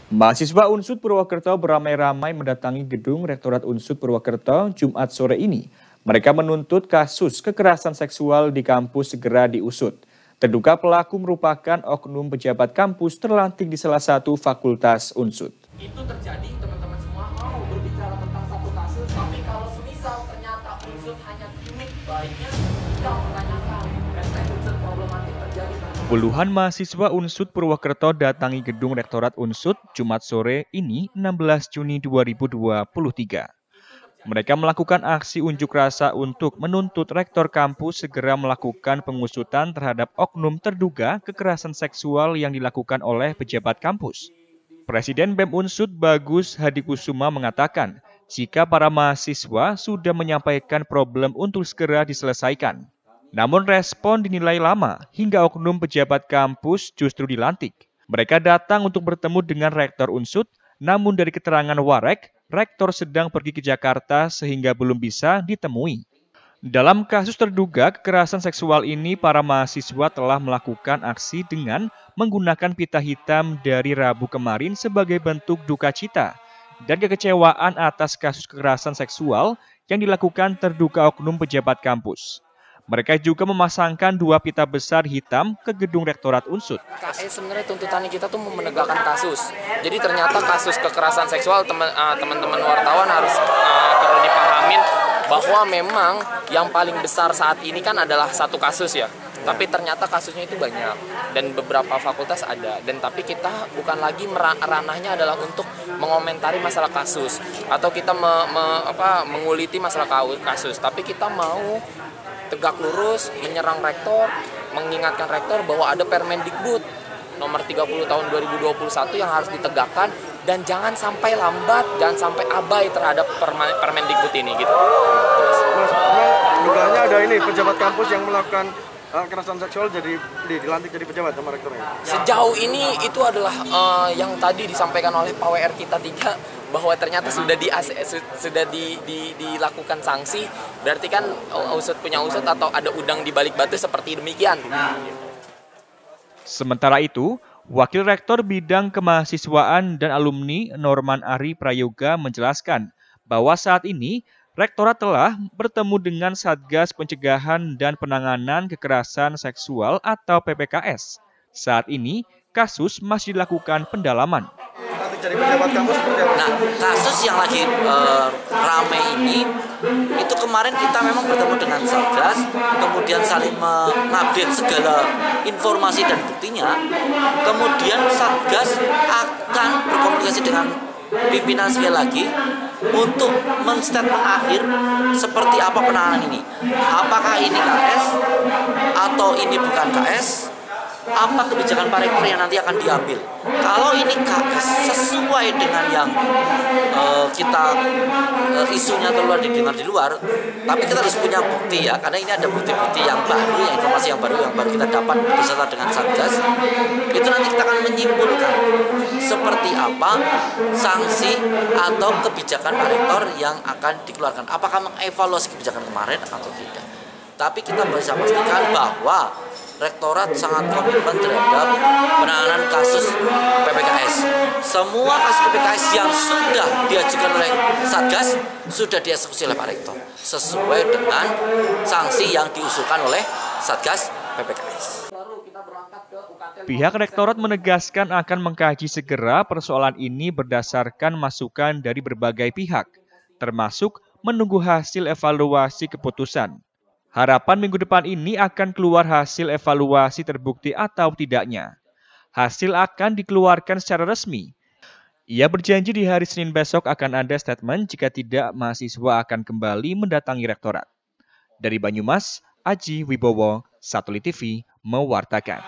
Mahasiswa Unsud Purwokerto beramai-ramai mendatangi gedung Rektorat Unsud Purwokerto Jumat sore ini. Mereka menuntut kasus kekerasan seksual di kampus segera diusut. Terduga pelaku merupakan oknum pejabat kampus terlantik di salah satu fakultas Unsud. Itu terjadi, teman-teman semua mau berbicara tentang satu kasus, tapi kalau semisal ternyata Unsud hanya gimmick, baiknya kita menanyakan Unsud problematik terjadi. Puluhan mahasiswa Unsud Purwokerto datangi gedung Rektorat Unsud Jumat sore ini 16 Juni 2023. Mereka melakukan aksi unjuk rasa untuk menuntut rektor kampus segera melakukan pengusutan terhadap oknum terduga kekerasan seksual yang dilakukan oleh pejabat kampus. Presiden BEM Unsud Bagus Hadikusuma mengatakan, jika para mahasiswa sudah menyampaikan problem untuk segera diselesaikan. Namun respon dinilai lama hingga oknum pejabat kampus justru dilantik. Mereka datang untuk bertemu dengan Rektor Unsud, namun dari keterangan Warek, Rektor sedang pergi ke Jakarta sehingga belum bisa ditemui. Dalam kasus terduga kekerasan seksual ini, para mahasiswa telah melakukan aksi dengan menggunakan pita hitam dari Rabu kemarin sebagai bentuk duka cita dan kekecewaan atas kasus kekerasan seksual yang dilakukan terduga oknum pejabat kampus. Mereka juga memasangkan dua pita besar hitam ke gedung Rektorat Unsud. Sebenarnya tuntutannya kita tuh menegakkan kasus. Jadi ternyata kasus kekerasan seksual teman-teman wartawan harus perlu dipahamin bahwa memang yang paling besar saat ini kan adalah satu kasus ya. Tapi ternyata kasusnya itu banyak dan beberapa fakultas ada. Dan tapi kita bukan lagi ranahnya adalah untuk mengomentari masalah kasus atau kita menguliti masalah kasus. Tapi kita mau tegak lurus menyerang rektor, mengingatkan rektor bahwa ada Permendikbud nomor 30 tahun 2021 yang harus ditegakkan dan jangan sampai lambat, jangan sampai abai terhadap Permendikbud ini gitu. Dugaannya ada ini pejabat kampus yang melakukan kekerasan seksual jadi dilantik jadi pejabat sama rektornya. Sejauh ini itu adalah yang tadi disampaikan oleh Pak WR kita 3 bahwa ternyata sudah dilakukan sanksi, berarti kan Unsud punya Unsud atau ada udang di balik batu seperti demikian. Sementara itu, Wakil Rektor Bidang Kemahasiswaan dan Alumni Norman Ari Prayoga menjelaskan bahwa saat ini Rektorat telah bertemu dengan Satgas Pencegahan dan Penanganan Kekerasan Seksual atau PPKS. Saat ini, kasus masih dilakukan pendalaman. Nah, kasus yang lagi rame ini, itu kemarin kita memang bertemu dengan Satgas, kemudian saling mengupdate segala informasi dan buktinya. Kemudian Satgas akan berkomunikasi dengan pimpinan sekali lagi untuk men-statement akhir seperti apa penanganan ini. Apakah ini KS atau ini bukan KS? Apa kebijakan Pak Rektor yang nanti akan diambil? Kalau ini KS sesuai dengan yang isunya keluar didengar di luar, tapi kita harus punya bukti ya, karena ini ada bukti-bukti yang baru, yang informasi yang baru kita dapat beserta dengan Satgas. Itu nanti kita akan menyimpulkan seperti apa sanksi atau kebijakan Pak Rektor yang akan dikeluarkan. Apakah mengevaluasi kebijakan kemarin atau tidak? Tapi kita bisa pastikan bahwa Rektorat sangat komitmen terhadap penanganan kasus PPKS. Semua kasus PPKS yang sudah diajukan oleh Satgas sudah dieksekusi oleh Pak Rektor sesuai dengan sanksi yang diusulkan oleh Satgas PPKS. Pihak Rektorat menegaskan akan mengkaji segera persoalan ini berdasarkan masukan dari berbagai pihak, termasuk menunggu hasil evaluasi keputusan. Harapan minggu depan ini akan keluar hasil evaluasi terbukti atau tidaknya. Hasil akan dikeluarkan secara resmi. Ia berjanji di hari Senin besok akan ada statement, jika tidak mahasiswa akan kembali mendatangi Rektorat. Dari Banyumas, Aji Wibowo, Satuli TV, mewartakan.